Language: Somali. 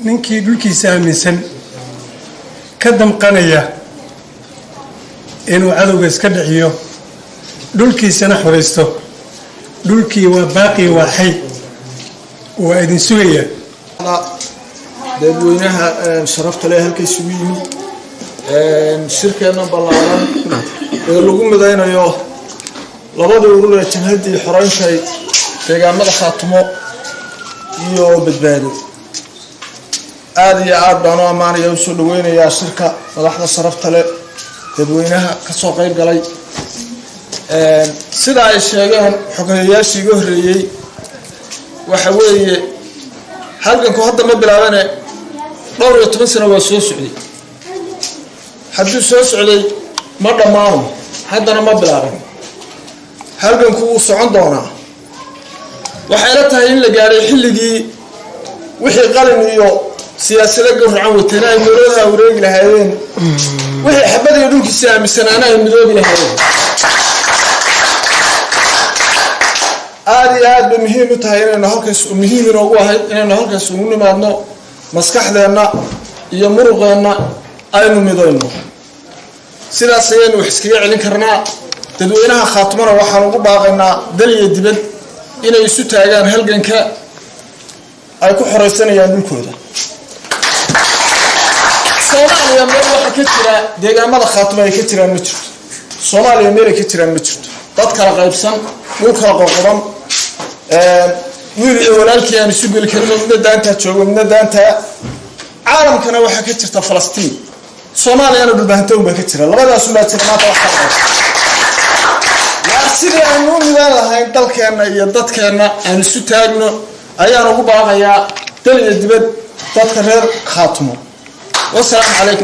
ninkii dhulkiisa aaminsan ka damqanaya inuu cadowga iska dhiciyo dhulkiisana xoreysto dhulkii waa baaqi waa xay waa idin sugaya dadweynaha sharafta leh halka isugu yimid shirkeena ballaaran ee lagu midaynayo labada urur ee jabhadii xoreysay deegaamada Khaatumo iyo badbaado aad iyo aad baan u amaanaya soo dhaweynaya shirka madaxda sharafta leh dadweynaha ka soo qayb galay sida ay sheegeen xogayaashii ugu horeeyay waxa weeye halkanku hadda ma bilaabane dhowr iyo 10 sano waa soo socday haddii soo socday ma dhamaano haddana ma bilaaban halkanku uu socon doonaa waxay la tahay in la gaaray xilligii wixii qalin iyo siyaasadda gowracan wateen ay meelaha wareegi lahaayeen wixii xabad iyo dhulkiisa aaminsanaan ay midoobi lahaayeen aad muhiim u tahay inaynu halkaas muhiim inoogu ahayd inaynu halkaas ugu nimaadno maskaxdeena iyo muruqeena aynu midayno sidaas ayaynu wax iskaga celin karnaa dadweynaha Khaatumana waxaan ugu baaqaynaa dal iyo dibad inay isu taagaan halganka ay ku xoreysanayaan dhulkooda Soomaaliya meel waxa ka jira deegaamada Khaatumo ay ka jiraan ma jirto Soomaaliya meel ka jiraan ma jirto dad kala qaybsan dhul kala qoqoban wiil iyo walaalkii aan isu gali karno midna daanta joogo midna daanta caalamkana waxa ka jirta Falastiin Soomaaliyana dhulbahanto uma ka jira labadaas uma jira maanta wax ka yaa sidii aanu midanahay dalkeena iyo dadkeena aan isu taagno ayaan ugu baaqayaa dal iyo dibad dadka reer Khaatumo والسلام عليكم.